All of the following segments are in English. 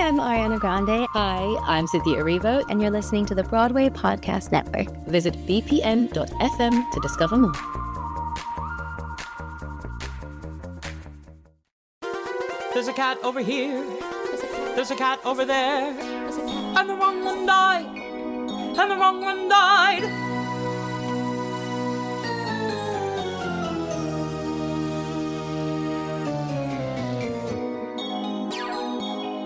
I'm Ariana Grande. Hi, I'm Cynthia Erivo, and you're listening to the Broadway Podcast Network. Visit bpn.fm to discover more. There's a cat over here. There's a cat over there. And the wrong one died. And the wrong one died.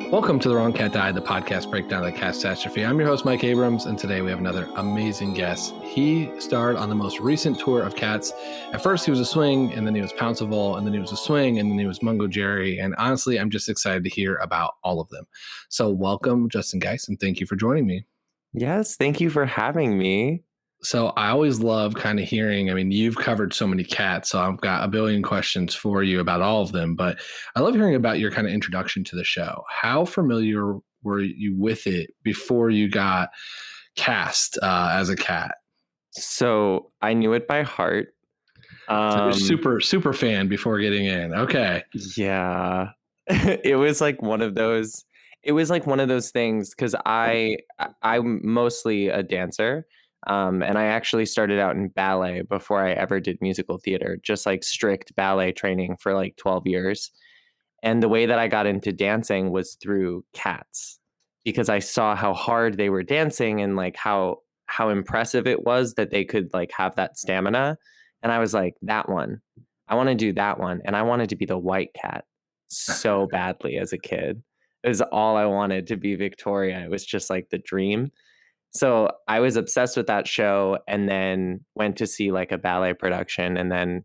Welcome to The Wrong Cat Died, the podcast breakdown of the catastrophe. I'm your host, Mike Abrams, and today we have another amazing guest. He starred on the most recent tour of Cats. At first, he was a swing, and then he was Pouncival, and then he was a swing, and then he was Mungojerrie. And honestly, I'm just excited to hear about all of them. So welcome, Justin Geiss, and thank you for joining me. Yes, thank you for having me. So I always love kind of hearing, you've covered so many cats, so I've got a billion questions for you about all of them, but I love hearing about your kind of introduction to the show. How familiar were you with it before you got cast as a cat? So I knew it by heart. So you're super fan before getting in. Okay. Yeah. It was like one of those things because I'm mostly a dancer. And I actually started out in ballet before I ever did musical theater, just like strict ballet training for like 12 years. And the way that I got into dancing was through cats because I saw how hard they were dancing and like how impressive it was that they could like have that stamina. And I was like, that one, I want to do that one. And I wanted to be the white cat so badly as a kid. It was all I wanted, to be Victoria. It was just like the dream. So I was obsessed with that show and then went to see like a ballet production. And then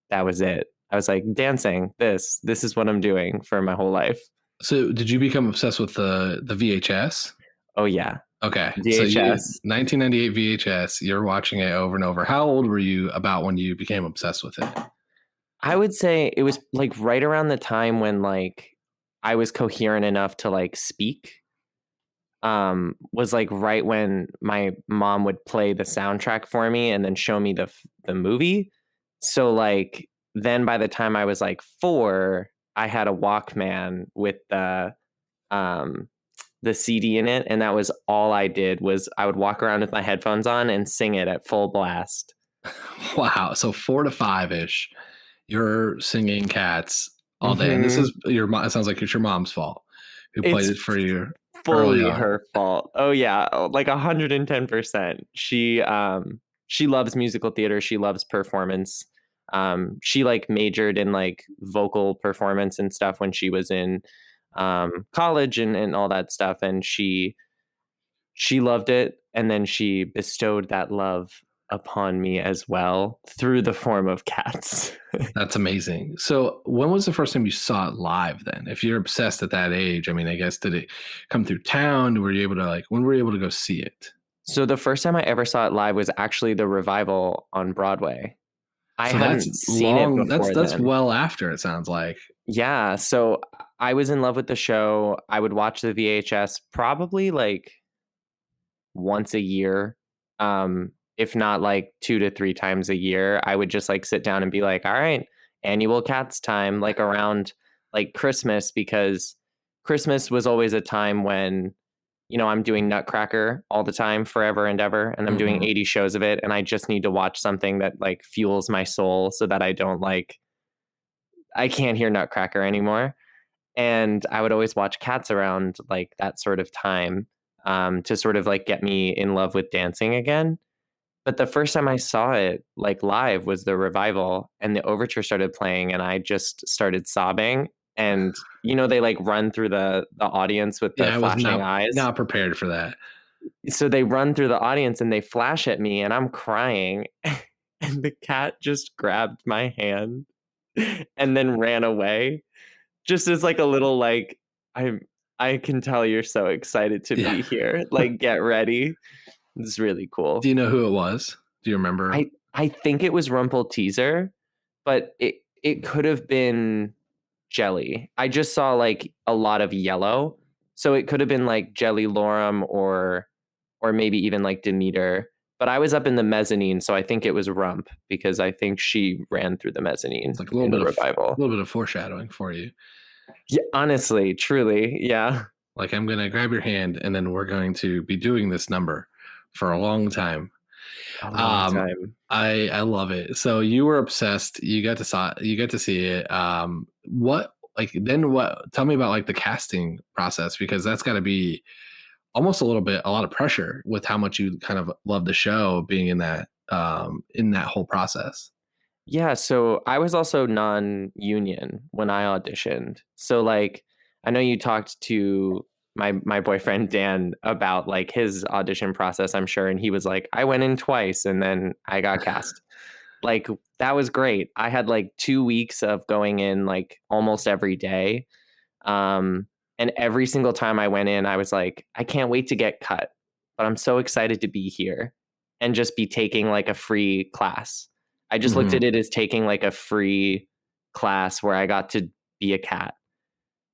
that was it. I was like, dancing, this is what I'm doing for my whole life. So did you become obsessed with the VHS? Oh, yeah. Okay. VHS. So 1998 VHS, you're watching it over and over. How old were you about when you became obsessed with it? I would say it was like right around the time when like I was coherent enough to like speak. Was like right when my mom would play the soundtrack for me and then show me the movie. So like then by the time I was like 4, I had a Walkman with the CD in it, and that was all I did. Was I would walk around with my headphones on and sing it at full blast. Wow. So 4 to 5-ish, you're singing Cats all day. And this is your mom. It sounds like it's your mom's fault who played it for you. Fully her fault. Oh yeah, like 110%. She loves musical theater. She loves performance. She like majored in like vocal performance and stuff when she was in college and all that stuff. And she loved it. And then she bestowed that love upon me as well through the form of Cats. That's amazing. So when was the first time you saw it live then? If you're obsessed at that age, I guess, did it come through town? Were you able to when were you able to go see it? So the first time I ever saw it live was actually the revival on Broadway. I hadn't seen it before. That's well after, it sounds like. Yeah. So I was in love with the show. I would watch the VHS probably like once a year. If not like 2 to 3 times a year. I would just like sit down and be like, all right, annual Cats time, like around like Christmas, because Christmas was always a time when, I'm doing Nutcracker all the time, forever and ever. And I'm doing 80 shows of it. And I just need to watch something that like fuels my soul so that I don't I can't hear Nutcracker anymore. And I would always watch Cats around like that sort of time to sort of like get me in love with dancing again. But the first time I saw it like live was the revival, and the overture started playing and I just started sobbing. And, they like run through the audience with the flashing eyes. Not prepared for that. So they run through the audience and they flash at me and I'm crying. And the cat just grabbed my hand and then ran away. Just as like a little like, I can tell you're so excited to be here. Like, get ready. It's really cool. Do you know who it was? Do you remember? I think it was Rumpelteazer, but it could have been Jelly. I just saw like a lot of yellow. So it could have been like Jelly Lorum or maybe even like Demeter. But I was up in the mezzanine, so I think it was Rump because I think she ran through the mezzanine. It's like a little bit of foreshadowing for you. Yeah, honestly, truly, yeah. Like, I'm going to grab your hand and then we're going to be doing this number for a long time. A long time. I love it. So you were obsessed. You got to see it. Tell me about like the casting process, because that's got to be almost a lot of pressure with how much you kind of love the show, being in that whole process. Yeah, so I was also non-union when I auditioned. So like, I know you talked to my boyfriend Dan about like his audition process, I'm sure, and he was like, I went in twice and then I got cast. Like, that was great. I had like 2 weeks of going in like almost every day. And every single time I went in, I was like, I can't wait to get cut, but I'm so excited to be here and just be taking like a free class. I just looked at it as taking like a free class where I got to be a cat.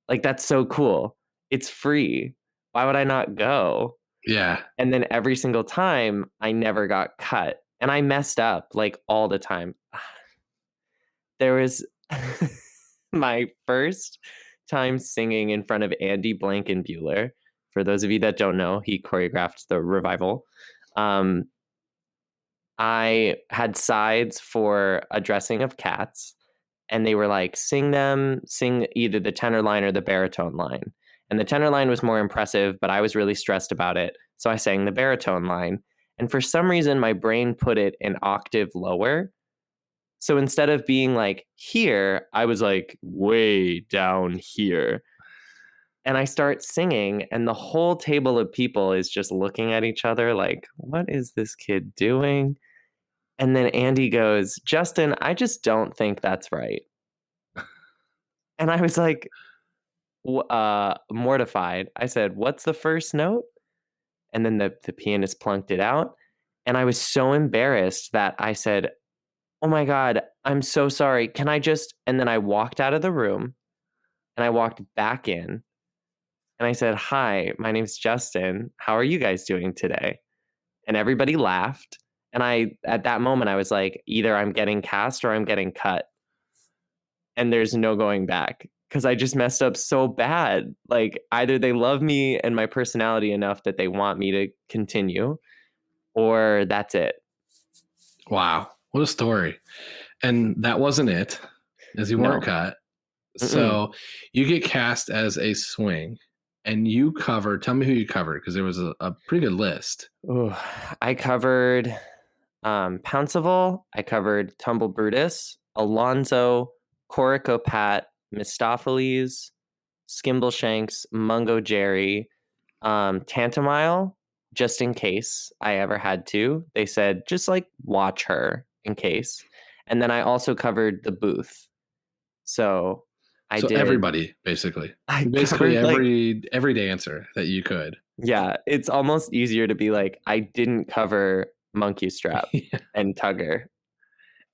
Like, that's so cool. It's free. Why would I not go? Yeah. And then every single time I never got cut, and I messed up like all the time. There was my first time singing in front of Andy Blankenbuehler. For those of you that don't know, he choreographed the revival. I had sides for a dressing of cats, and they were like, sing either the tenor line or the baritone line. And the tenor line was more impressive, but I was really stressed about it. So I sang the baritone line. And for some reason, my brain put it an octave lower. So instead of being like here, I was like way down here. And I start singing, and the whole table of people is just looking at each other like, what is this kid doing? And then Andy goes, Justin, I just don't think that's right. And I was like, mortified. I said, what's the first note? And then the pianist plunked it out. And I was so embarrassed that I said, oh my God, I'm so sorry. Can I just, and then I walked out of the room and I walked back in and I said, hi, my name's Justin. How are you guys doing today? And everybody laughed. And at that moment, I was like, either I'm getting cast or I'm getting cut. And there's no going back, because I just messed up so bad. Like, either they love me and my personality enough that they want me to continue, or that's it. Wow. What a story. And that wasn't it, as you weren't cut. So you get cast as a swing, and you covered, tell me who you covered, because there was a pretty good list. Ooh, I covered Pouncival, I covered Tumble Brutus, Alonzo, Coricopat, Mistopheles, Skimbleshanks, Mungojerrie, Tantamile, just in case I ever had to. They said, just like watch her in case. And then I also covered the booth. So I did everybody, basically. Basically every dancer that you could. Yeah, it's almost easier to be like, I didn't cover Monkey Strap and Tugger.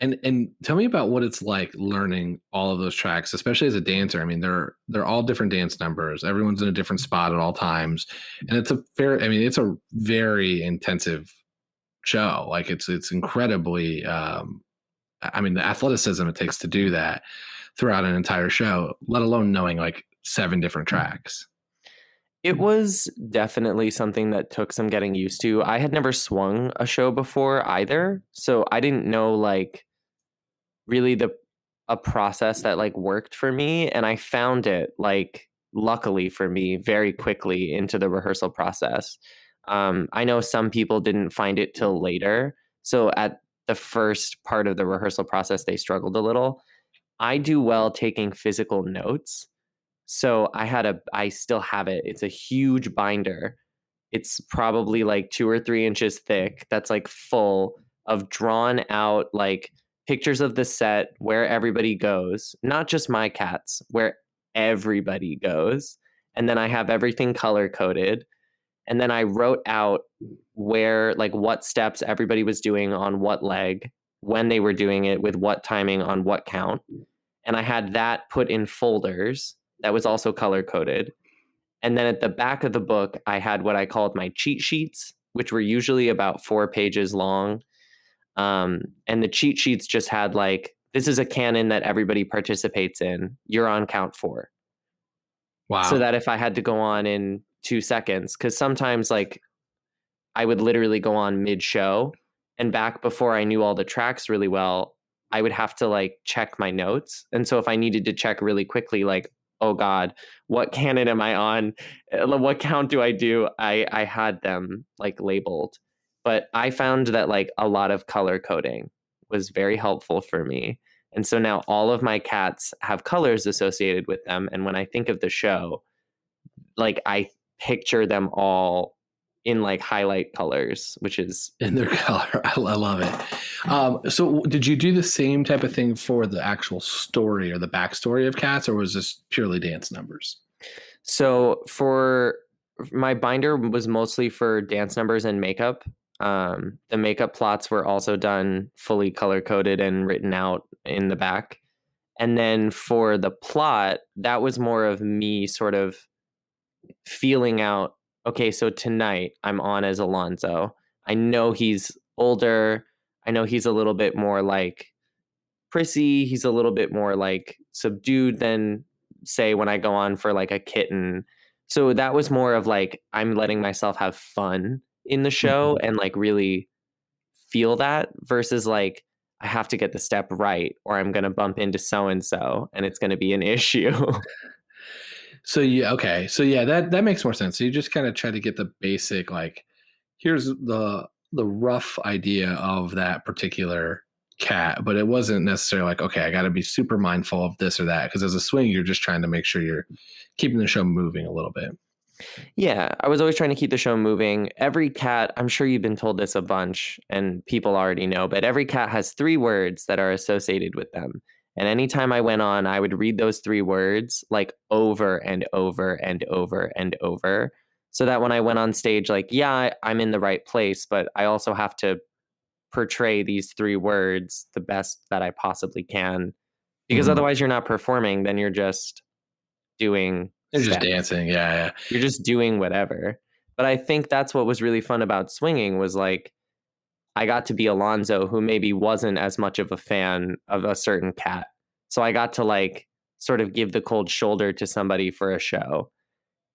And tell me about what it's like learning all of those tracks, especially as a dancer. I mean, they're all different dance numbers. Everyone's in a different spot at all times, and it's a very intensive show. Like, it's incredibly. The athleticism it takes to do that throughout an entire show, let alone knowing like 7 different tracks. It was definitely something that took some getting used to. I had never swung a show before either, so I didn't know like really a process that like worked for me, and I found it, like, luckily for me, very quickly into the rehearsal process. I know some people didn't find it till later, so at the first part of the rehearsal process they struggled a little. I do well taking physical notes. So I still have it. It's a huge binder. It's probably like 2 or 3 inches thick. That's like full of drawn out like pictures of the set, where everybody goes, not just my cats, where everybody goes. And then I have everything color coded. And then I wrote out where, like, what steps everybody was doing on what leg, when they were doing it, with what timing on what count. And I had that put in folders that was also color coded. And then at the back of the book, I had what I called my cheat sheets, which were usually about 4 pages long. And the cheat sheets just had like, this is a canon that everybody participates in. You're on count 4. Wow. So that if I had to go on in 2 seconds, because sometimes like I would literally go on mid-show, and back before I knew all the tracks really well, I would have to like check my notes. And so if I needed to check really quickly, like, oh God, what canon am I on? What count do I do? I had them like labeled. But I found that like a lot of color coding was very helpful for me. And so now all of my cats have colors associated with them. And when I think of the show, like I picture them all in like highlight colors, which is in their color. I love it. So did you do the same type of thing for the actual story or the backstory of cats, or was this purely dance numbers? so for my binder was mostly for dance numbers and makeup. The makeup plots were also done fully color coded and written out in the back. And then for the plot, that was more of me sort of feeling out, okay, so tonight I'm on as Alonzo. I know he's older. I know he's a little bit more like prissy. He's a little bit more like subdued than, say, when I go on for like a kitten. So that was more of like, I'm letting myself have fun in the show and like really feel that versus like, I have to get the step right or I'm going to bump into so-and-so and it's going to be an issue. So yeah, okay. So yeah, that makes more sense. So you just kind of try to get the basic, like, here's the rough idea of that particular cat, but it wasn't necessarily like, okay, I got to be super mindful of this or that, because as a swing, you're just trying to make sure you're keeping the show moving a little bit. Yeah, I was always trying to keep the show moving. Every cat, I'm sure you've been told this a bunch and people already know, but every cat has 3 words that are associated with them. And anytime I went on, I would read those 3 words like over and over and over and over. So that when I went on stage, like, yeah, I'm in the right place, but I also have to portray these 3 words the best that I possibly can. Because otherwise you're not performing, then you're just doing You're just steps. dancing. Yeah. You're just doing whatever. But I think that's what was really fun about swinging was like, I got to be Alonzo, who maybe wasn't as much of a fan of a certain cat. So I got to like sort of give the cold shoulder to somebody for a show.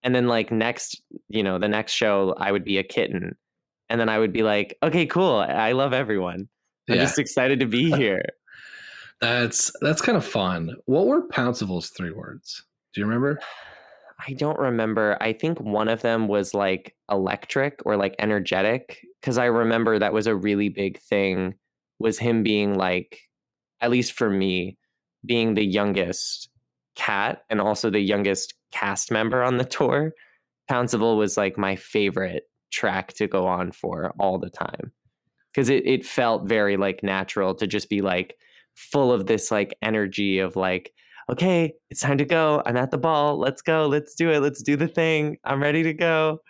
And then like next, the next show, I would be a kitten. And then I would be like, okay, cool. I love everyone. I'm just excited to be here. That's kind of fun. What were Pouncival's 3 words? Do you remember? I don't remember. I think one of them was like electric or like energetic, because I remember that was a really big thing, was him being like, at least for me, being the youngest cat and also the youngest cast member on the tour. Pouncival was like my favorite track to go on for all the time, because it felt very like natural to just be like full of this like energy of like, okay, it's time to go. I'm at the ball. Let's go. Let's do it. Let's do the thing. I'm ready to go.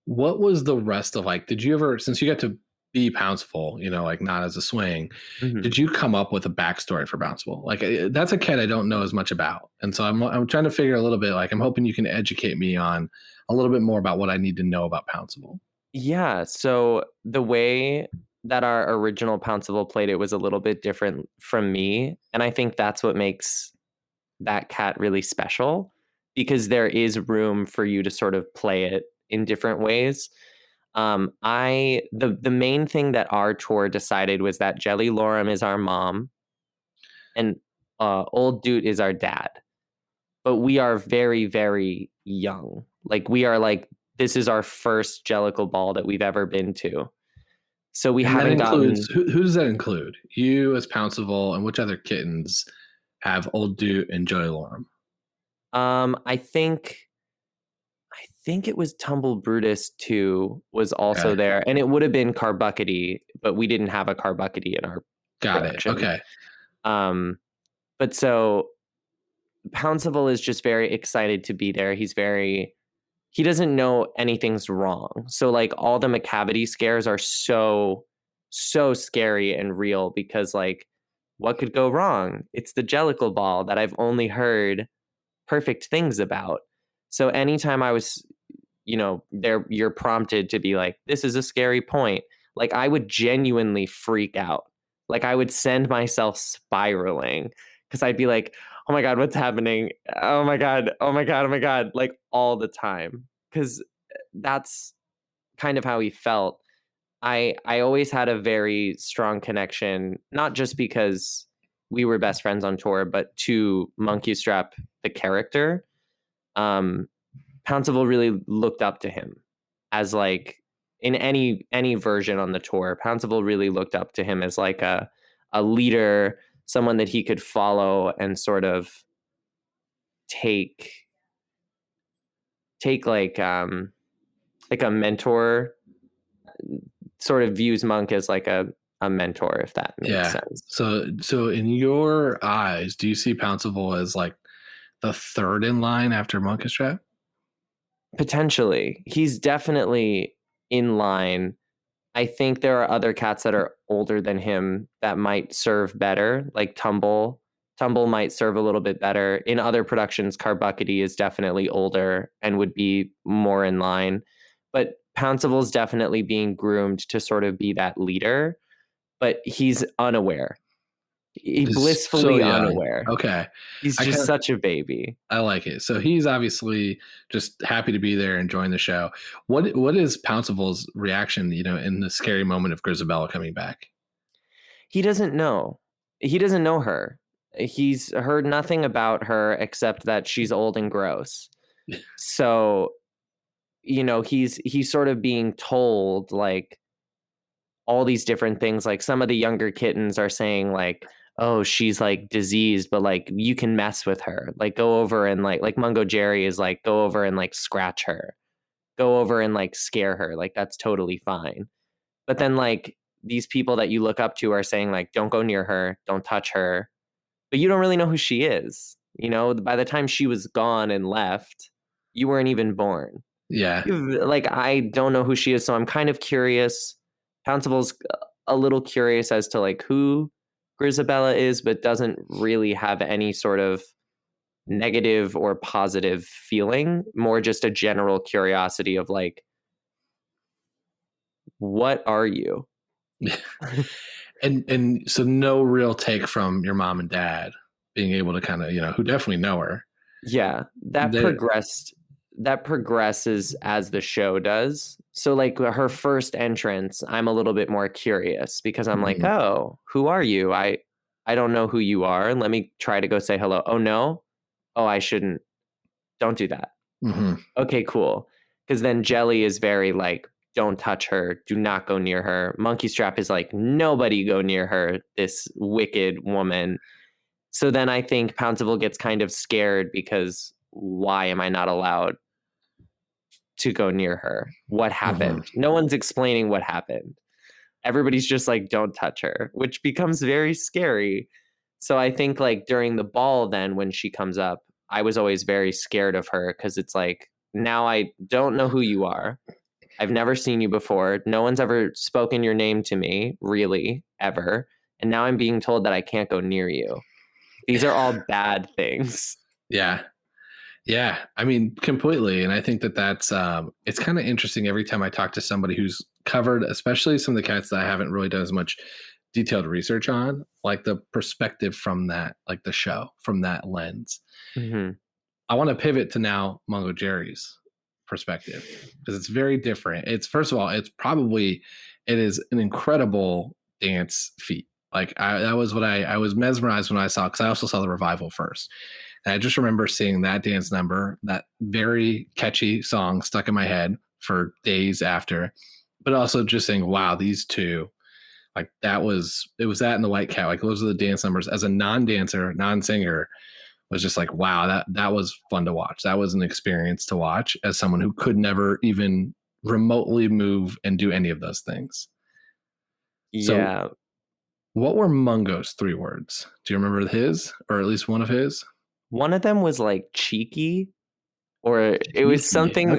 What was the rest of like, did you ever, since you got to be Pouncival, like not as a swing, did you come up with a backstory for Pouncival? Like that's a cat I don't know as much about. And so I'm trying to figure a little bit, like I'm hoping you can educate me on a little bit more about what I need to know about Pouncival. Yeah. So the way that our original Pouncival played it was a little bit different from me. And I think that's what makes that cat really special, because there is room for you to sort of play it in different ways. The main thing that our tour decided was that Jelly Lorem is our mom and Old Doot is our dad. But we are very, very young. Like we are like, this is our first Jellicle ball that we've ever been to. So we haven't gotten... Who does that include? You as Pouncival, and which other kittens have Old Doot and Jelly Lorem? I think it was Tumble Brutus too was also there, and it would have been Carbuckety, but we didn't have a Carbuckety in our production. Okay. But so Pouncival is just very excited to be there. He doesn't know anything's wrong. So like all the Macavity scares are so scary and real, because like what could go wrong? It's the Jellicle ball that I've only heard perfect things about. So anytime I was, there, you're prompted to be like, this is a scary point. Like I would genuinely freak out. Like I would send myself spiraling, because I'd be like, oh my God, what's happening? Oh my God, oh my God, oh my God, like all the time. Because that's kind of how he felt. I always had a very strong connection, not just because we were best friends on tour, but to Monkey Strap, the character. Pouncival really looked up to him as like in any version on the tour. Pouncival really looked up to him as like a leader, someone that he could follow and sort of take like a mentor. Sort of views Monk as like a mentor, if that makes sense. So in your eyes, do you see Pouncival as like the third in line after Monkey Strap? Potentially. He's definitely in line. I think there are other cats that are older than him that might serve better, like Tumble. Tumble might serve a little bit better. In other productions, Carbuckety is definitely older and would be more in line. But Pouncival is definitely being groomed to sort of be that leader, but he's unaware. He's blissfully unaware. Okay. He's just such a baby. I like it. So he's obviously just happy to be there, enjoying the show. What is Pouncival's reaction, in the scary moment of Grisabella coming back? He doesn't know. He doesn't know her. He's heard nothing about her except that she's old and gross. So, he's sort of being told like all these different things. Like some of the younger kittens are saying like, oh, she's like diseased, but like you can mess with her. Like go over and like Mungojerrie is like, go over and like scratch her. Go over and like scare her. Like that's totally fine. But then like these people that you look up to are saying like, don't go near her, don't touch her. But you don't really know who she is. By the time she was gone and left, you weren't even born. Yeah. Like I don't know who she is, so I'm kind of curious. Pouncival's a little curious as to like who Grisabella is, but doesn't really have any sort of negative or positive feeling, more just a general curiosity of like, what are you? and so no real take from your mom and dad being able to kind of, who definitely know her. Yeah, that progresses as the show does. So like her first entrance, I'm a little bit more curious because I'm like, oh, who are you? I don't know who you are. Let me try to go say hello. Oh no. Oh, I shouldn't. Don't do that. Mm-hmm. Okay, cool. Because then Jelly is very like, don't touch her. Do not go near her. Monkey Strap is like, nobody go near her. This wicked woman. So then I think Pouncival gets kind of scared because why am I not allowed to go near her? What happened? Mm-hmm. No one's explaining what happened. Everybody's just like, don't touch her, which becomes very scary. So I think like during the ball, then when she comes up, I was always very scared of her because it's like, now I don't know who you are. I've never seen you before. No one's ever spoken your name to me, really, ever. And now I'm being told that I can't go near you. These are all bad things. Yeah. Yeah. I mean, completely. And I think that's, it's kind of interesting every time I talk to somebody who's covered, especially some of the cats that I haven't really done as much detailed research on, like the perspective from that, like the show from that lens. Mm-hmm. I want to pivot to now Mungojerrie's perspective because it's very different. It's first of all, it is an incredible dance feat. Like that was what I was mesmerized when I saw, because I also saw the revival first. And I just remember seeing that dance number, that very catchy song stuck in my head for days after, but also just saying, wow, these two, like it was that and the White Cat. Like those are the dance numbers. As a non-dancer, non-singer, was just like, wow, that was fun to watch. That was an experience to watch as someone who could never even remotely move and do any of those things. Yeah. So, what were Mungo's 3 words? Do you remember his, or at least one of his? One of them was like cheeky, or it was something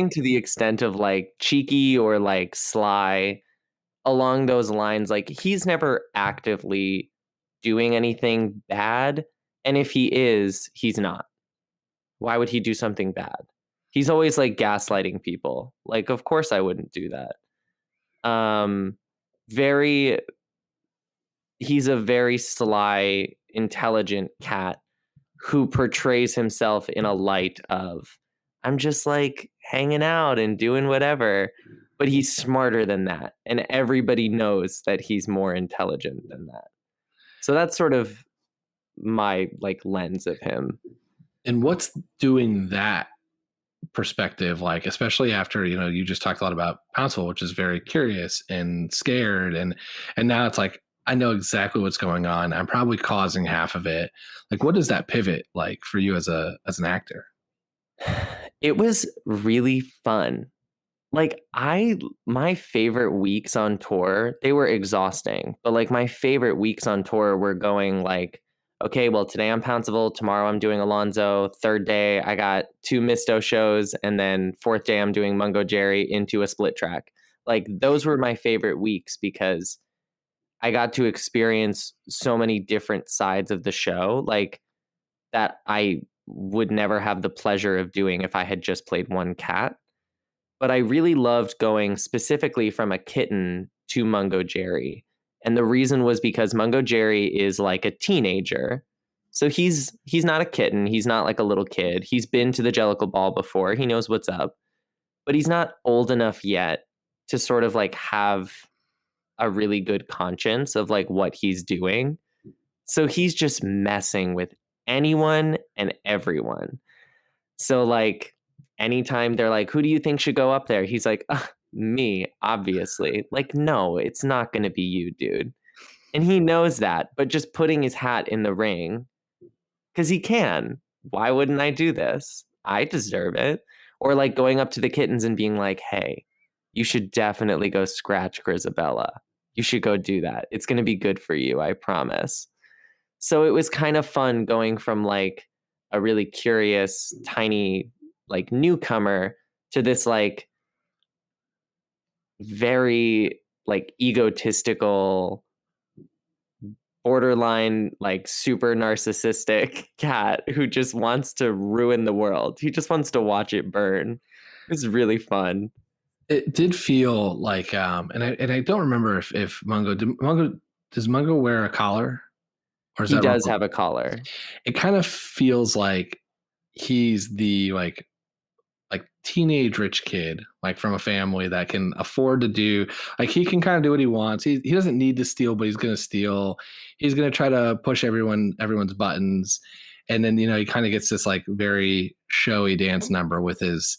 to the extent of like cheeky or like sly, along those lines. Like he's never actively doing anything bad. And if he is, he's not. Why would he do something bad? He's always like gaslighting people. Like, of course I wouldn't do that. He's a very sly, intelligent cat who portrays himself in a light of, I'm just like hanging out and doing whatever, but he's smarter than that. And everybody knows that he's more intelligent than that. So that's sort of my like lens of him. And what's doing that perspective like, especially after, you know, you just talked a lot about Pouncival, which is very curious and scared, and now it's like, I know exactly what's going on. I'm probably causing half of it. Like, what is that pivot like for you as an actor? It was really fun. Like my favorite weeks on tour, they were exhausting, but like my favorite weeks on tour were going like, okay, well, today I'm Pouncival, tomorrow I'm doing Alonzo, third day I got 2 Misto shows, and then fourth day I'm doing Mungojerrie into a split track. Like those were my favorite weeks because I got to experience so many different sides of the show, like that I would never have the pleasure of doing if I had just played one cat. But I really loved going specifically from a kitten to Mungojerrie. And the reason was because Mungojerrie is like a teenager. So he's not a kitten. He's not like a little kid. He's been to the Jellicle ball before. He knows what's up. But he's not old enough yet to sort of like have a really good conscience of like what he's doing. So he's just messing with anyone and everyone. So like anytime they're like, who do you think should go up there? He's like, me, obviously. Like, no, it's not going to be you, dude. And he knows that, but just putting his hat in the ring, because he can. Why wouldn't I do this? I deserve it. Or like going up to the kittens and being like, hey, you should definitely go scratch Grisabella. You should go do that. It's going to be good for you, I promise. So it was kind of fun going from like a really curious, tiny, like newcomer to this like very like egotistical, borderline like super narcissistic cat who just wants to ruin the world. He just wants to watch it burn. It's really fun. It did feel like and I don't remember if does Mungo wear a collar? Or is he that does wrong? have a collar. It kind of feels like he's the like teenage rich kid, like from a family that can afford to do, like he can kind of do what he wants. He doesn't need to steal, but he's going to steal. He's going to try to push everyone's buttons. And then, you know, he kind of gets this like very showy dance number with his,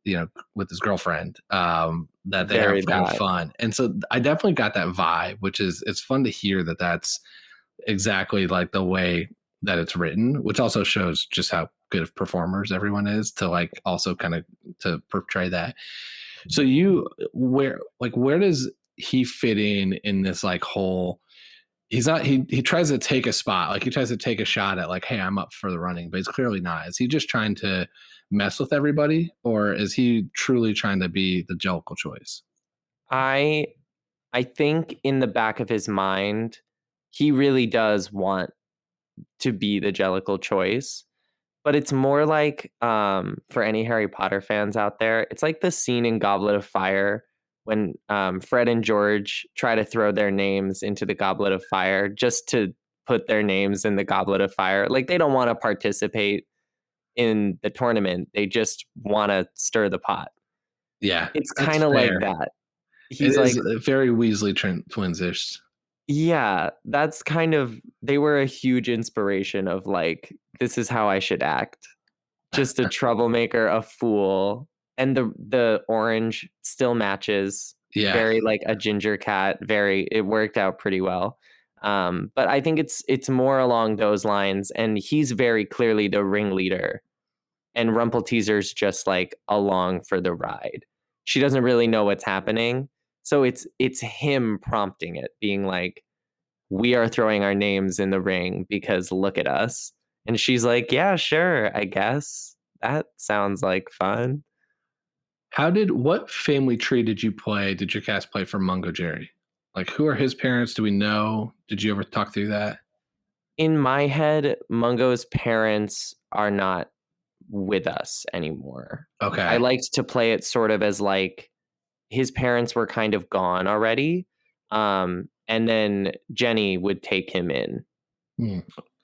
you know, with his girlfriend, that they have fun. And so I definitely got that vibe, which is, it's fun to hear that that's exactly like the way that it's written, which also shows just how good of performers everyone is to like also kind of to portray that. So where does he fit in this like whole, he tries to take a spot, like he tries to take a shot at like, hey, I'm up for the running, but he's clearly not. Is he just trying to mess with everybody, or is he truly trying to be the Jellicle choice? I think in the back of his mind, he really does want to be the Jellicle choice, but it's more like, for any Harry Potter fans out there, it's like the scene in Goblet of Fire when Fred and George try to throw their names into the Goblet of Fire just to put their names in the Goblet of Fire. Like they don't want to participate in the tournament. They just want to stir the pot. Yeah. It's kind of like that. He's like very Weasley twins-ish. Yeah, that's kind of, they were a huge inspiration of like, this is how I should act. Just a troublemaker, a fool. And the orange still matches. Yeah. Very like a ginger cat. It worked out pretty well. But I think it's more along those lines. And he's very clearly the ringleader. And Rumpelteaser's just like along for the ride. She doesn't really know what's happening. So it's him prompting it, being like, we are throwing our names in the ring because look at us. And she's like, yeah, sure, I guess. That sounds like fun. What family tree did your cast play for Mungojerrie? Like, who are his parents? Do we know? Did you ever talk through that? In my head, Mungo's parents are not with us anymore. Okay. I liked to play it sort of as like, his parents were kind of gone already. And then Jenny would take him in.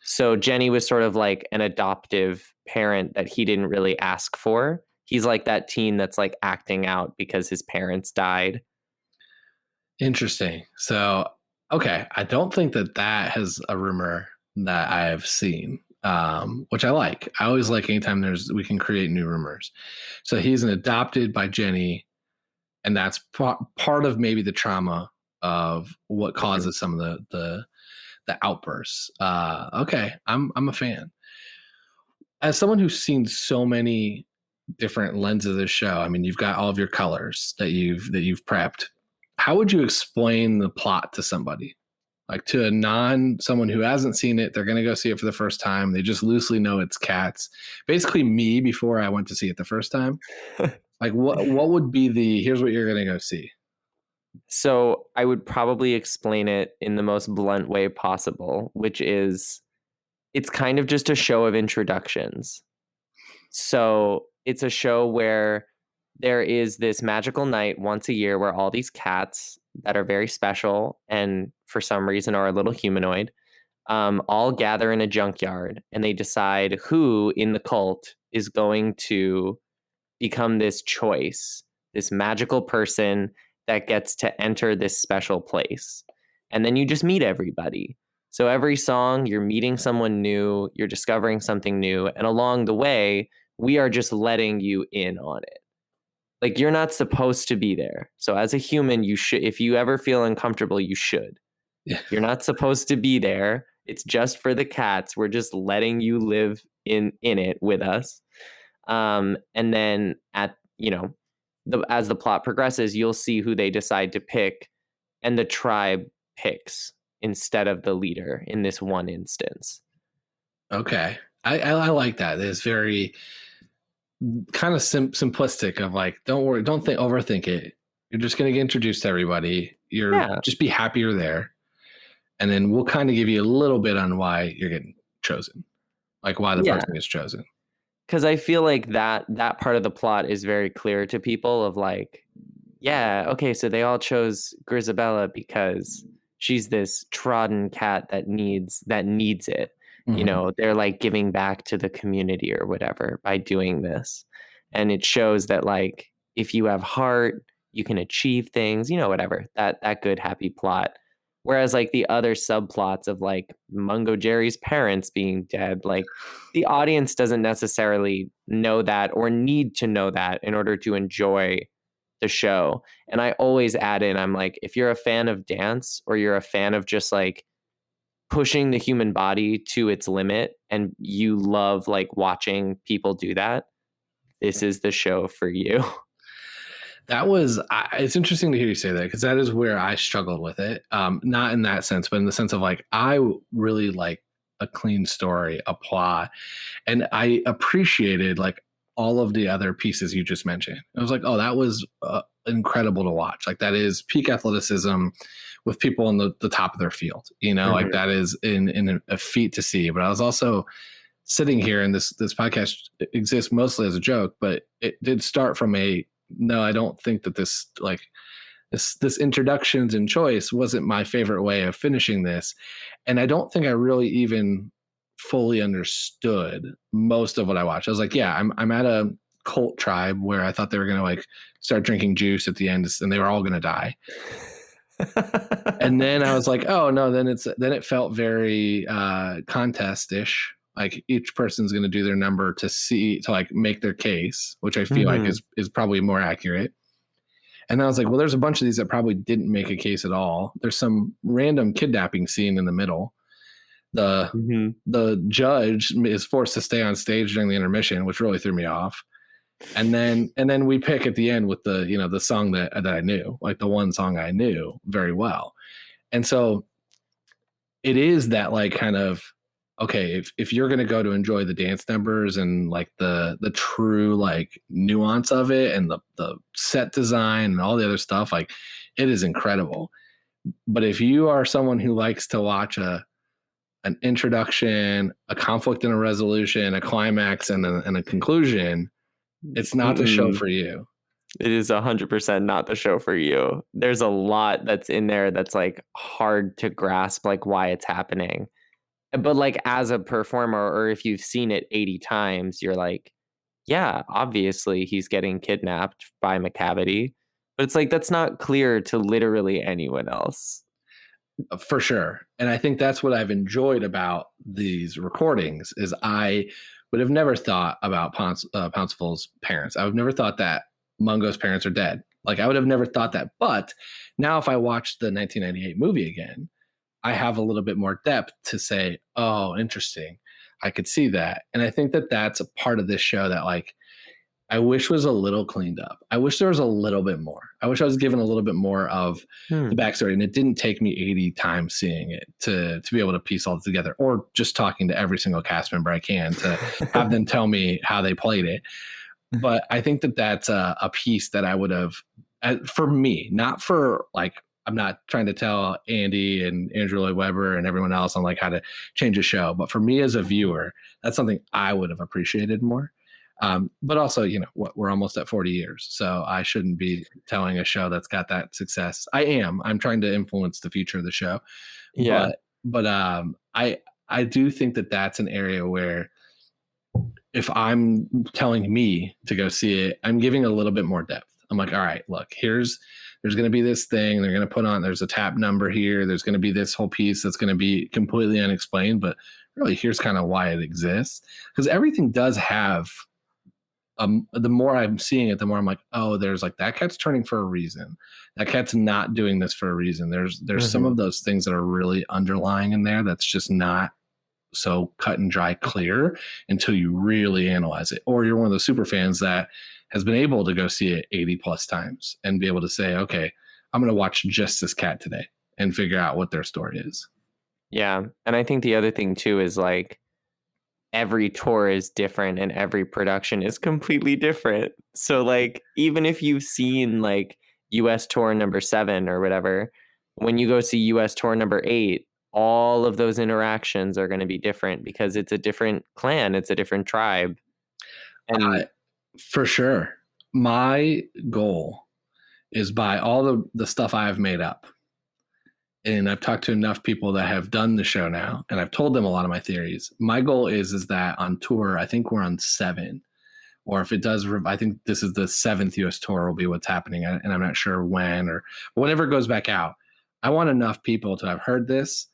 So Jenny was sort of like an adoptive parent that he didn't really ask for. He's like that teen that's like acting out because his parents died. Interesting. So, okay. I don't think that has a rumor that I have seen, which I like. I always like anytime we can create new rumors. So he's an adopted by Jenny, and that's part of maybe the trauma of what causes some of the outbursts. Okay. I'm a fan. As someone who's seen so many different lenses of this show, I mean, you've got all of your colors that you've prepped. How would you explain the plot to somebody? Like to someone who hasn't seen it, they're going to go see it for the first time. They just loosely know it's cats. Basically me before I went to see it the first time. Like what would be here's what you're going to go see? So I would probably explain it in the most blunt way possible, which is it's kind of just a show of introductions. So it's a show where there is this magical night once a year where all these cats that are very special and for some reason are a little humanoid all gather in a junkyard, and they decide who in the cult is going to become this choice, this magical person that gets to enter this special place. And then you just meet everybody. So every song, you're meeting someone new, you're discovering something new, and along the way, we are just letting you in on it. Like, you're not supposed to be there. So as a human, you should, if you ever feel uncomfortable, you should. Yeah. You're not supposed to be there. It's just for the cats. We're just letting you live in it with us. And then as the plot progresses, you'll see who they decide to pick, and the tribe picks instead of the leader in this one instance. Okay. I like that. It's very kind of simplistic of like, don't worry, don't overthink it. You're just going to get introduced to everybody. Just be happy you're there. And then we'll kind of give you a little bit on why you're getting chosen, like why the person is chosen. Because I feel like that part of the plot is very clear to people of like, yeah, okay, so they all chose Grisabella because she's this trodden cat that needs it. Mm-hmm. You know, they're like giving back to the community or whatever by doing this. And it shows that like, if you have heart, you can achieve things, you know, whatever, that good, happy plot. Whereas like the other subplots of like Mungojerrie's parents being dead, like the audience doesn't necessarily know that or need to know that in order to enjoy the show. And I always add in, I'm like, if you're a fan of dance or you're a fan of just like pushing the human body to its limit and you love like watching people do that, this is the show for you. It's interesting to hear you say that, because that is where I struggled with it. Not in that sense, but in the sense of like, I really like a clean story, a plot. And I appreciated like all of the other pieces you just mentioned. I was like, oh, that was incredible to watch. Like that is peak athleticism with people in the top of their field, you know, like that is in a feat to see. But I was also sitting here, and this podcast exists mostly as a joke, but it did start from no, I don't think that this introductions and choice wasn't my favorite way of finishing this. And I don't think I really even fully understood most of what I watched. I was like, yeah, I'm at a cult tribe where I thought they were going to like start drinking juice at the end and they were all going to die. And then I was like, oh no, then it felt very contest-ish. Like each person's going to do their number to like make their case, which I feel like is probably more accurate. And I was like, well, there's a bunch of these that probably didn't make a case at all. There's some random kidnapping scene in the middle. The judge is forced to stay on stage during the intermission, which really threw me off. And then we pick at the end with the song that I knew, like the one song I knew very well. And so it is that like kind of, okay, if you're going to go to enjoy the dance numbers and like the true like nuance of it and the set design and all the other stuff, like it is incredible. But if you are someone who likes to watch an introduction, a conflict and a resolution, a climax and a conclusion, it's not the show for you. It is 100% not the show for you. There's a lot that's in there that's like hard to grasp, like why it's happening. But like as a performer, or if you've seen it 80 times, you're like, yeah, obviously he's getting kidnapped by Macavity. But it's like, that's not clear to literally anyone else. For sure. And I think that's what I've enjoyed about these recordings is I would have never thought about Pouncival's parents. I would have never thought that Mungo's parents are dead. Like I would have never thought that. But now if I watch the 1998 movie again, I have a little bit more depth to say, oh, interesting. I could see that. And I think that that's a part of this show that like I wish was a little cleaned up. I wish there was a little bit more. I wish I was given a little bit more of the backstory. And it didn't take me 80 times seeing it to be able to piece all together, or just talking to every single cast member I can to have them tell me how they played it. But I think that that's a piece that I would have, for me, not for like, I'm not trying to tell Andy and Andrew Lloyd Webber and everyone else on like how to change a show. But for me as a viewer, that's something I would have appreciated more. But also, you know, we're almost at 40 years, so I shouldn't be telling a show that's got that success. I'm trying to influence the future of the show. Yeah. But I do think that that's an area where if I'm telling me to go see it, I'm giving a little bit more depth. I'm like, all right, look, there's going to be this thing. They're going to put on, there's a tap number here. There's going to be this whole piece that's going to be completely unexplained, but really here's kind of why it exists. Because everything does have, the more I'm seeing it, the more I'm like, oh, there's like that cat's turning for a reason. That cat's not doing this for a reason. There's some of those things that are really underlying in there that's just not so cut and dry clear until you really analyze it. Or you're one of those super fans that has been able to go see it 80 plus times and be able to say, okay, I'm going to watch just this cat today and figure out what their story is. Yeah. And I think the other thing too is like every tour is different and every production is completely different. So like, even if you've seen like US tour number 7 or whatever, when you go see US tour number 8, all of those interactions are going to be different because it's a different clan. It's a different tribe. And for sure. My goal is by all the stuff I've made up. And I've talked to enough people that have done the show now, and I've told them a lot of my theories. My goal is that on tour, I think we're on 7, or if it does, I think this is the 7th US tour will be what's happening. And I'm not sure when or whenever it goes back out. I want enough people to have heard this,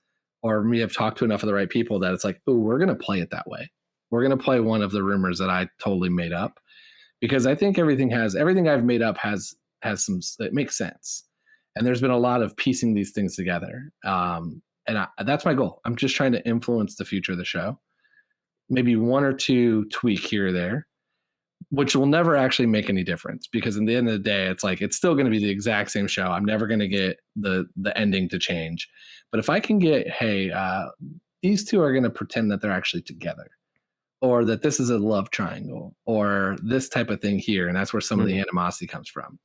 or me have talked to enough of the right people that it's like, oh, we're going to play it that way. We're going to play one of the rumors that I totally made up, because I think everything I've made up has some, it makes sense. And there's been a lot of piecing these things together. That's my goal. I'm just trying to influence the future of the show. Maybe 1 or 2 tweak here or there, which will never actually make any difference, because in the end of the day, it's like, it's still going to be the exact same show. I'm never going to get the ending to change. But if I can get, hey, these two are going to pretend that they're actually together, or that this is a love triangle, or this type of thing here, and that's where some of the animosity comes from,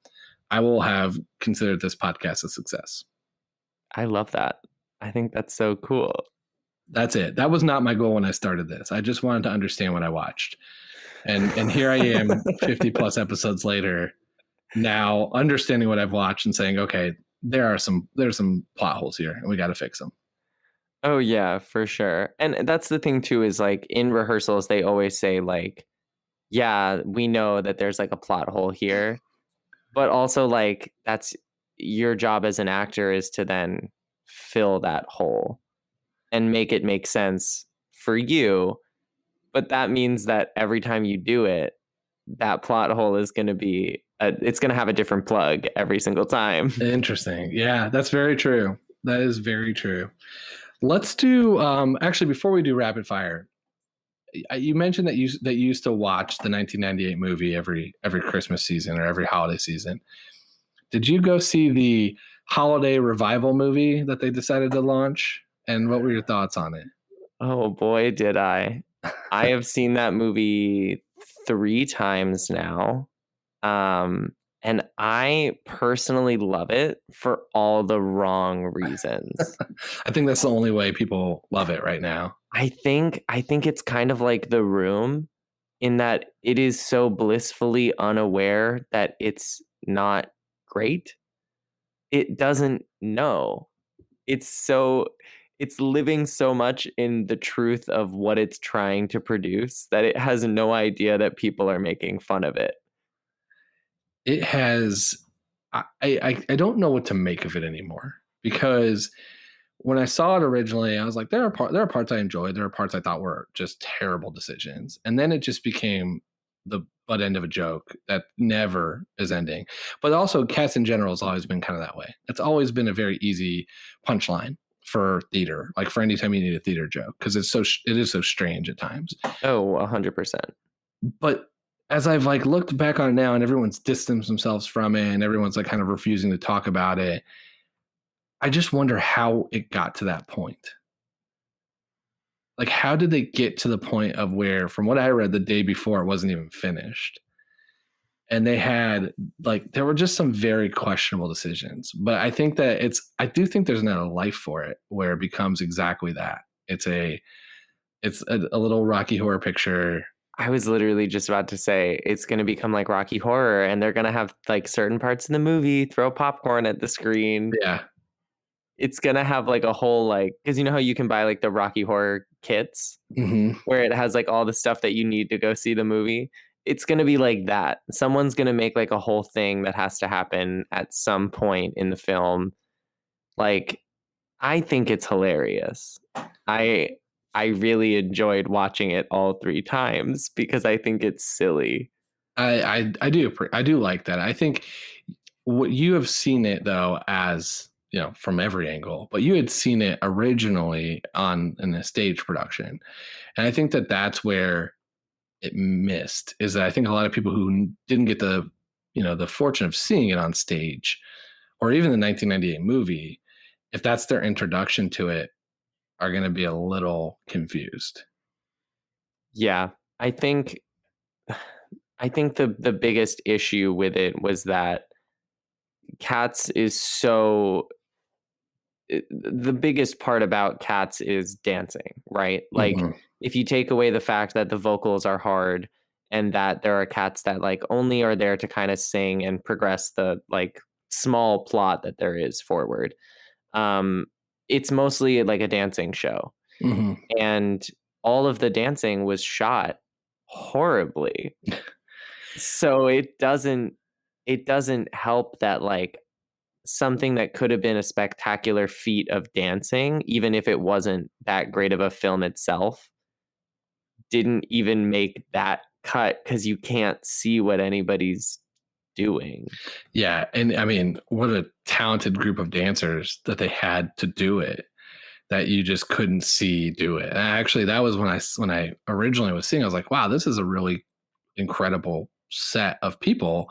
I will have considered this podcast a success. I love that. I think that's so cool. That's it. That was not my goal when I started this. I just wanted to understand what I watched. And here I am 50 plus episodes later, now understanding what I've watched and saying, okay, there's some plot holes here and we got to fix them. Oh yeah, for sure. And that's the thing too, is like in rehearsals, they always say like, yeah, we know that there's like a plot hole here, but also like that's your job as an actor, is to then fill that hole and make it make sense for you. But that means that every time you do it, that plot hole is going to be, it's going to have a different plug every single time. Interesting. Yeah, that's very true. That is very true. Let's do, actually, before we do rapid fire, you mentioned that you used to watch the 1998 movie every Christmas season or every holiday season. Did you go see the holiday revival movie that they decided to launch? And what were your thoughts on it? Oh boy, did I. I have seen that movie 3 times now. And I personally love it for all the wrong reasons. I think that's the only way people love it right now. I think it's kind of like The Room, in that it is so blissfully unaware that it's not great. It doesn't know. It's so it's living so much in the truth of what it's trying to produce that it has no idea that people are making fun of it. It has, I don't know what to make of it anymore, because when I saw it originally, I was like, there are parts I enjoyed. There are parts I thought were just terrible decisions. And then it just became the butt end of a joke that never is ending. But also, Cats in general has always been kind of that way. It's always been a very easy punchline for theater, like for any time you need a theater joke, because it is so strange at times. Oh, 100%. But as I've like looked back on it now, and everyone's distanced themselves from it, and everyone's like kind of refusing to talk about it, I just wonder how it got to that point. Like, how did they get to the point of where, from what I read the day before, it wasn't even finished? And they had, like, there were just some very questionable decisions. But I think that I do think there's not a life for it where it becomes exactly that. It's a little Rocky Horror Picture. I was literally just about to say it's going to become like Rocky Horror, and they're going to have like certain parts in the movie throw popcorn at the screen. Yeah. It's going to have like a whole, like, because you know how you can buy like the Rocky Horror kits where it has like all the stuff that you need to go see the movie. It's going to be like that. Someone's going to make like a whole thing that has to happen at some point in the film. Like, I think it's hilarious. I really enjoyed watching it all 3 times because I think it's silly. I do like that. I think what you have seen it though as, you know, from every angle, but you had seen it originally in a stage production. And I think that that's where it missed, is that I think a lot of people who didn't get the fortune of seeing it on stage, or even the 1998 movie, if that's their introduction to it, are going to be a little confused. Yeah, I think the biggest issue with it was that Cats is so. The biggest part about Cats is dancing, right? Like, if you take away the fact that the vocals are hard and that there are cats that like only are there to kind of sing and progress the like small plot that there is forward, it's mostly like a dancing show. And all of the dancing was shot horribly. So it doesn't help that like something that could have been a spectacular feat of dancing, even if it wasn't that great of a film itself, didn't even make that cut because you can't see what anybody's doing. Yeah. And I mean, what a talented group of dancers that they had to do it, that you just couldn't see do it. And actually, that was when I originally was seeing, I was like, wow, this is a really incredible set of people.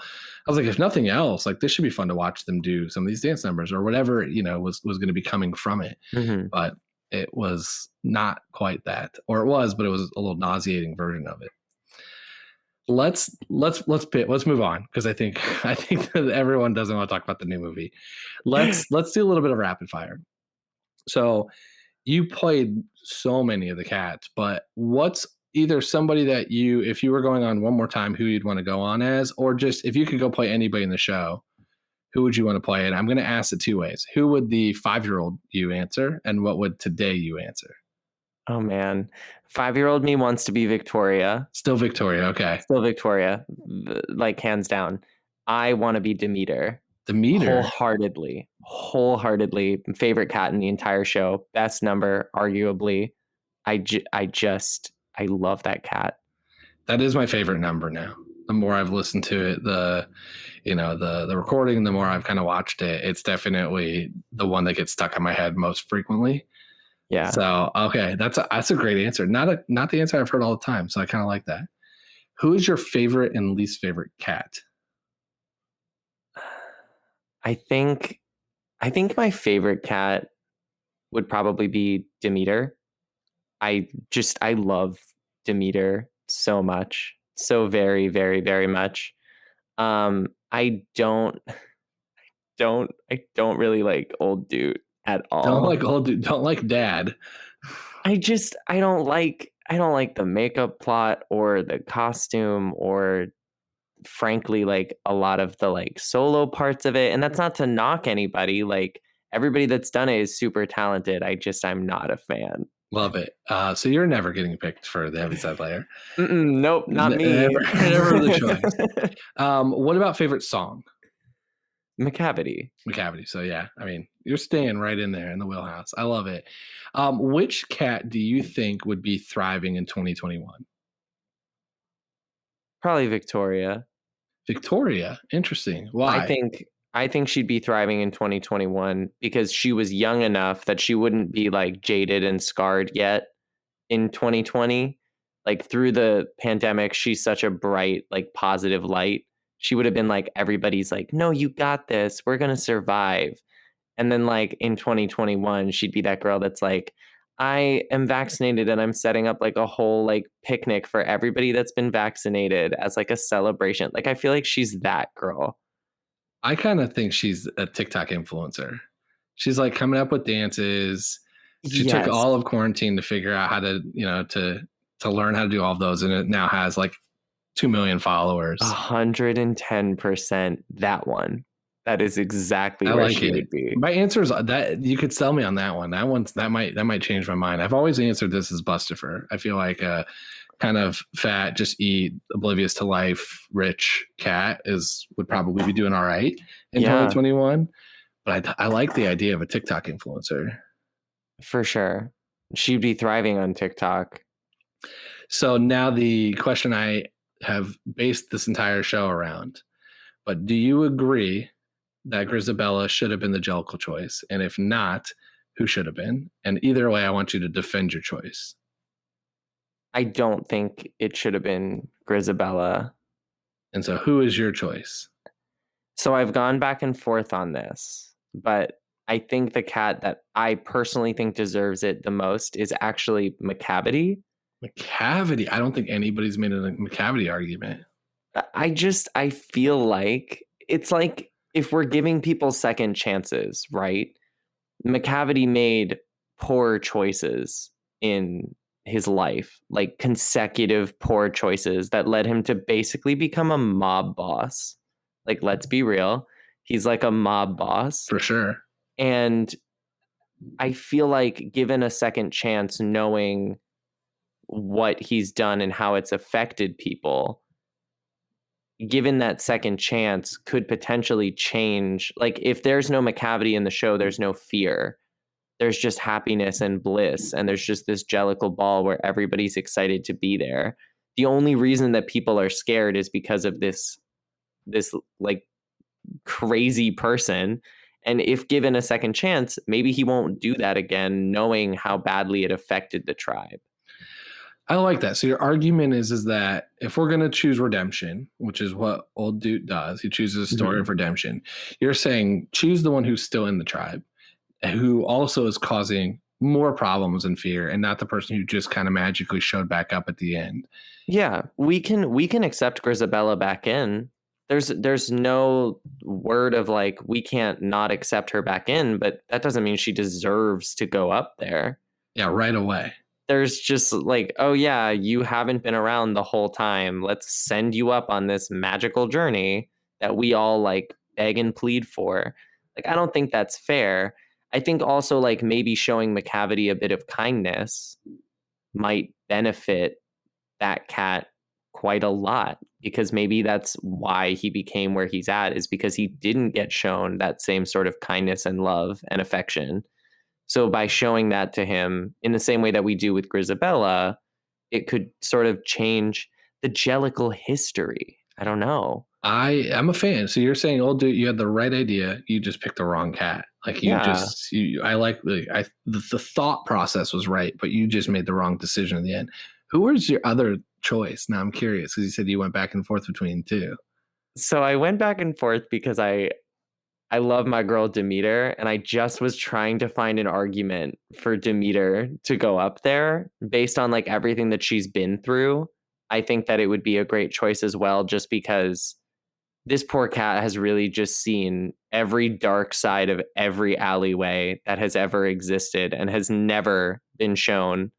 I was like, if nothing else, like this should be fun to watch them do some of these dance numbers or whatever, you know, was going to be coming from it. But it was not quite that, or it was, but it was a little nauseating version of it. Let's move on, because I think that everyone doesn't want to talk about the new movie. Let's do a little bit of rapid fire. So you played so many of the cats, but what's either somebody that if you were going on one more time, who you'd want to go on as, or just if you could go play anybody in the show, who would you want to play? And I'm going to ask it 2 ways. Who would the 5-year-old you answer, and what would today you answer? Oh man, 5-year-old me wants to be Victoria. Still Victoria, okay. Still Victoria, like hands down. I want to be Demeter. Demeter? Wholeheartedly. Favorite cat in the entire show. Best number, arguably. I love that cat. That is my favorite number now. The more I've listened to it, the recording, the more I've kind of watched it, it's definitely the one that gets stuck in my head most frequently. Yeah. So, okay, that's a great answer. Not the answer I've heard all the time, so I kind of like that. Who is your favorite and least favorite cat? I think my favorite cat would probably be Demeter. I love Demeter so much. So very, very, very much. I don't really like old dude at all. Don't like old dude. Don't like dad. I don't like the makeup plot or the costume, or frankly, like a lot of the like solo parts of it. And that's not to knock anybody. Like everybody that's done it is super talented. I'm not a fan. Love it. So you're never getting picked for the heaviside layer. Nope, not me. Never the choice. What about favorite song? Macavity. So yeah, I mean, you're staying right in there in the wheelhouse. I love it. Which cat do you think would be thriving in 2021? Probably Victoria. Victoria, interesting. Why? I think she'd be thriving in 2021 because she was young enough that she wouldn't be like jaded and scarred yet in 2020. Like through the pandemic, she's such a bright, like positive light. She would have been like, everybody's like, no, you got this. We're going to survive. And then like in 2021, she'd be that girl that's like, I am vaccinated and I'm setting up like a whole like picnic for everybody that's been vaccinated as like a celebration. Like, I feel like she's that girl. I kind of think she's a TikTok influencer. She's like coming up with dances. She took all of quarantine to figure out how to, to learn how to do all of those. And it now has like 2 million followers. 110% that one. That is exactly where she would be. My answer is that you could sell me on that one. That might change my mind. I've always answered this as Bustifer. I feel like a kind of fat, just eat, oblivious to life, rich cat would probably be doing all right in 2021. But I like the idea of a TikTok influencer. For sure. She'd be thriving on TikTok. So now the question I have based this entire show around, but do you agree that Grizabella should have been the Jellicle choice? And if not, who should have been? And either way, I want you to defend your choice. I don't think it should have been Grizabella. And so who is your choice? So I've gone back and forth on this, but I think the cat that I personally think deserves it the most is actually Macavity. Macavity? I don't think anybody's made a Macavity argument. I feel like it's like if we're giving people second chances, right? Macavity made poor choices in his life, like consecutive poor choices that led him to basically become a mob boss. Like, let's be real. He's like a mob boss. For sure. And I feel like given a second chance, knowing what he's done and how it's affected people, given that second chance could potentially change. Like if there's no Macavity in the show, there's no fear. There's just happiness and bliss. And there's just this Jellicle ball where everybody's excited to be there. The only reason that people are scared is because of this like crazy person. And if given a second chance, maybe he won't do that again, knowing how badly it affected the tribe. I like that. So your argument is that if we're going to choose redemption, which is what Old Dude does, he chooses a story of redemption. You're saying choose the one who's still in the tribe, who also is causing more problems and fear, and not the person who just kind of magically showed back up at the end. Yeah, we can accept Grizabella back in. There's no word of like we can't not accept her back in, but that doesn't mean she deserves to go up there. Yeah, right away. There's just like, oh yeah, you haven't been around the whole time. Let's send you up on this magical journey that we all like beg and plead for. Like, I don't think that's fair. I think also like maybe showing Macavity a bit of kindness might benefit that cat quite a lot, because maybe that's why he became where he's at, is because he didn't get shown that same sort of kindness and love and affection. So by showing that to him in the same way that we do with Grizabella, it could sort of change the Jellicle history. I don't know. I'm a fan. So you're saying, Old Dude, you had the right idea. You just picked the wrong cat. Like the thought process was right, but you just made the wrong decision in the end. Who was your other choice? Now I'm curious, because you said you went back and forth between two. So I went back and forth because I love my girl Demeter, and I just was trying to find an argument for Demeter to go up there based on like everything that she's been through. I think that it would be a great choice as well, just because this poor cat has really just seen every dark side of every alleyway that has ever existed and has never been shown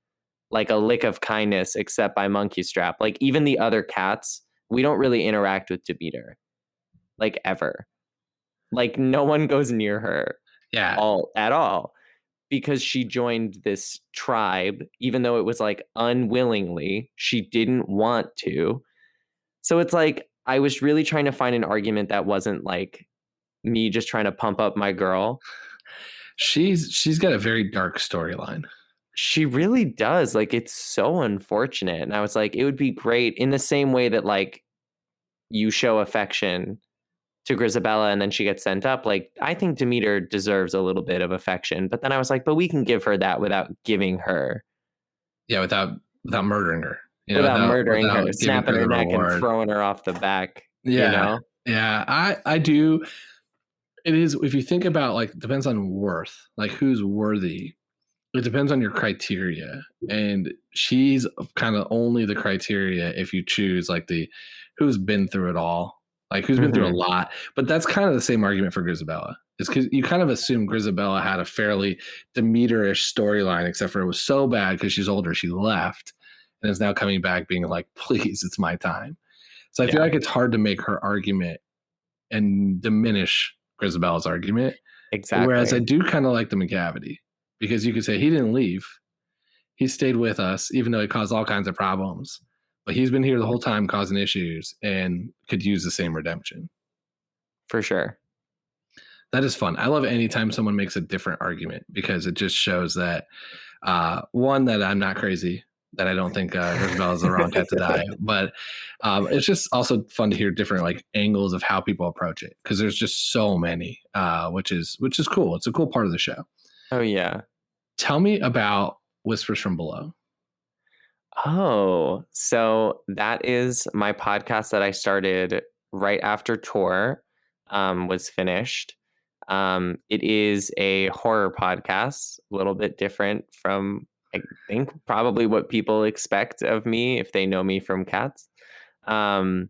like a lick of kindness except by Monkey Strap. Like even the other cats, we don't really interact with Demeter, like ever. Like no one goes near her. Yeah. at all, because she joined this tribe, even though it was like unwillingly. She didn't want to. So it's like I was really trying to find an argument that wasn't like me just trying to pump up my girl. She's got a very dark storyline. She really does. Like, it's so unfortunate. And I was like, it would be great in the same way that like you show affection to Grisabella and then she gets sent up. Like, I think Demeter deserves a little bit of affection, but then I was like, but we can give her that without giving her. Yeah, without murdering her. Without murdering her, snapping her neck and throwing her off the back. Yeah. You know? Yeah, I do. It is, if you think about, like, depends on worth, like who's worthy. It depends on your criteria. And she's kind of only the criteria if you choose like the who's been through it all, like who's been through a lot. But that's kind of the same argument for Grisabella. It's because you kind of assume Grisabella had a fairly Demeter-ish storyline, except for it was so bad because she's older, she left and is now coming back being like, please, it's my time. So I feel like it's hard to make her argument and diminish Grisabella's argument. Exactly. Whereas I do kind of like the Macavity, because you could say he didn't leave. He stayed with us, even though he caused all kinds of problems. But he's been here the whole time causing issues and could use the same redemption. For sure. That is fun. I love anytime someone makes a different argument, because it just shows that, one, that I'm not crazy, that I don't think Grisabella is the wrong cat to die. But it's just also fun to hear different like angles of how people approach it, because there's just so many, which is cool. It's a cool part of the show. Oh, yeah. Tell me about Whispers from Below. Oh, so that is my podcast that I started right after tour was finished. It is a horror podcast, a little bit different from, I think, probably what people expect of me if they know me from Cats. But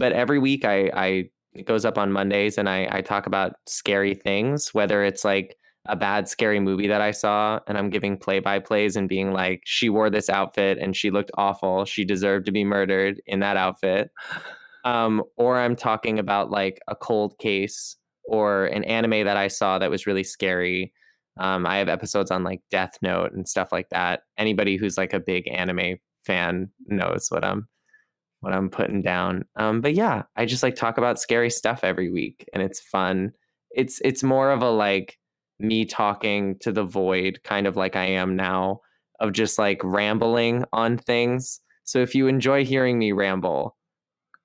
every week it goes up on Mondays, and I talk about scary things, whether it's like a bad scary movie that I saw and I'm giving play-by-plays and being like, she wore this outfit and she looked awful, she deserved to be murdered in that outfit. Or I'm talking about like a cold case or an anime that I saw that was really scary. I have episodes on like Death Note and stuff like that. Anybody who's like a big anime fan knows what I'm putting down. But yeah, I just like talk about scary stuff every week, and it's fun. It's more of a like me talking to the void, kind of like I am now, of just like rambling on things. So if you enjoy hearing me ramble,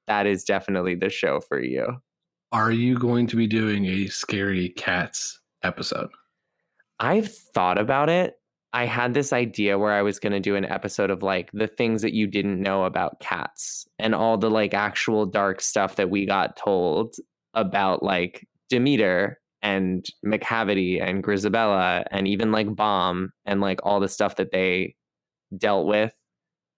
that is definitely the show for you. Are you going to be doing a Scary Cats episode? I've thought about it. I had this idea where I was going to do an episode of like the things that you didn't know about cats and all the like actual dark stuff that we got told about like Demeter and Macavity and Grisabella and even like Bomb and like all the stuff that they dealt with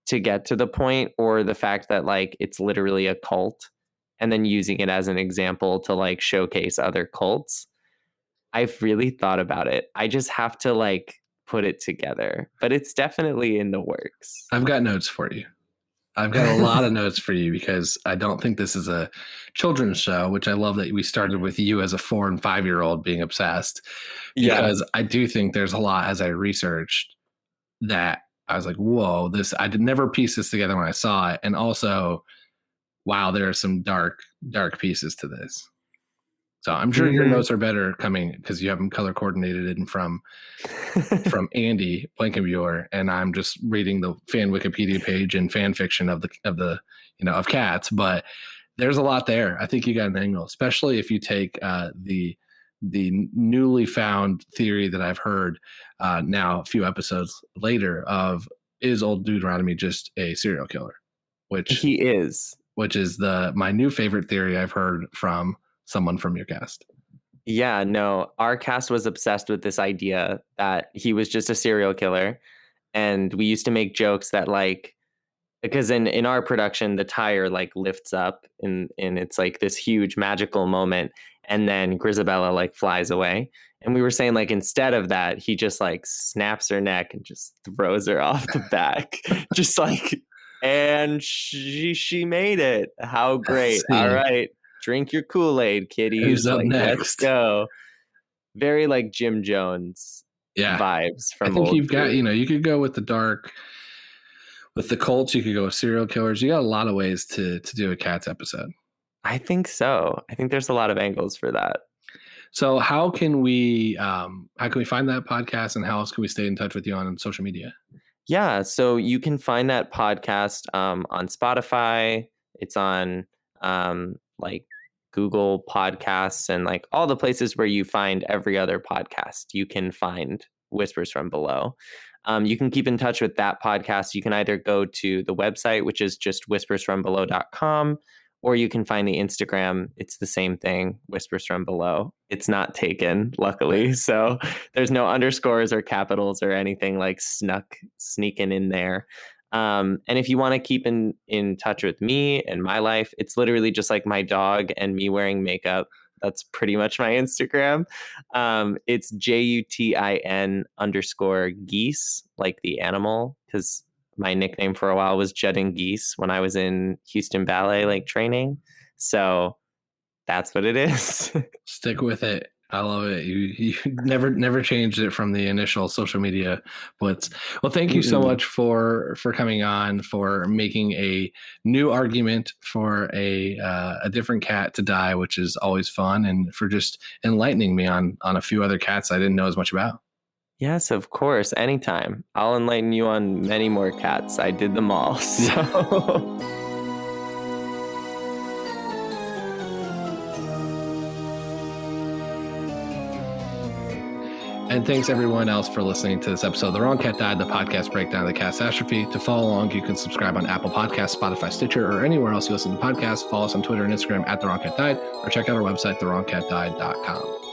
to get to the point, or the fact that like it's literally a cult, and then using it as an example to like showcase other cults. I've really thought about it. I just have to like put it together, but it's definitely in the works. I've got notes for you. I've got a lot of notes for you, because I don't think this is a children's show, which I love that we started with you as a 4 and 5-year-old being obsessed. Because I do think there's a lot, as I researched, that I was like, whoa, I did never piece this together when I saw it. And also, wow, there are some dark pieces to this. So I'm sure your notes are better coming, because you have them color coordinated in from Andy Blankenbuehler, and I'm just reading the fan Wikipedia page and fan fiction of of Cats. But there's a lot there. I think you got an angle, especially if you take the newly found theory that I've heard now a few episodes later of, is old Deuteronomy just a serial killer? Which he is. Which is my new favorite theory I've heard from someone from your cast. Yeah, no, our cast was obsessed with this idea that he was just a serial killer. And we used to make jokes that like, because in our production, the tire like lifts up and it's like this huge magical moment. And then Grisabella like flies away. And we were saying like, instead of that, he just like snaps her neck and just throws her off the back. Just like, and she made it. How great. All right. Drink your Kool-Aid, kiddies. Who's up like, next? Let's go. very like Jim Jones vibes from I think old you've got, food. you could go with the dark, with the cults, you could go with serial killers. You got a lot of ways to do a Cats episode. I think so. I think there's a lot of angles for that. So how can we find that podcast, and how else can we stay in touch with you on social media? Yeah, so you can find that podcast on Spotify. It's on like Google Podcasts and like all the places where you find every other podcast. You can find Whispers from Below. You can keep in touch with that podcast. You can either go to the website, which is just whispersfrombelow.com, or you can find the Instagram. It's the same thing, Whispers from Below. It's not taken, luckily. So there's no underscores or capitals or anything like sneaking in there. And if you want to keep in touch with me and my life, it's literally just like my dog and me wearing makeup. That's pretty much my Instagram. It's JUTIN_Geiss, like the animal, because my nickname for a while was Justin Geiss when I was in Houston Ballet like training. So that's what it is. Stick with it. I love it. You never changed it from the initial social media blitz. Well, thank you so much for coming on, for making a new argument for a different cat to die, which is always fun, and for just enlightening me on a few other cats I didn't know as much about. Yes, of course. Anytime. I'll enlighten you on many more cats. I did them all. So. And thanks everyone else for listening to this episode of The Wrong Cat Died, the podcast breakdown of the catastrophe. To follow along, you can subscribe on Apple Podcasts, Spotify, Stitcher, or anywhere else you listen to podcasts. Follow us on Twitter and Instagram at The Wrong Cat Died, or check out our website, thewrongcatdied.com.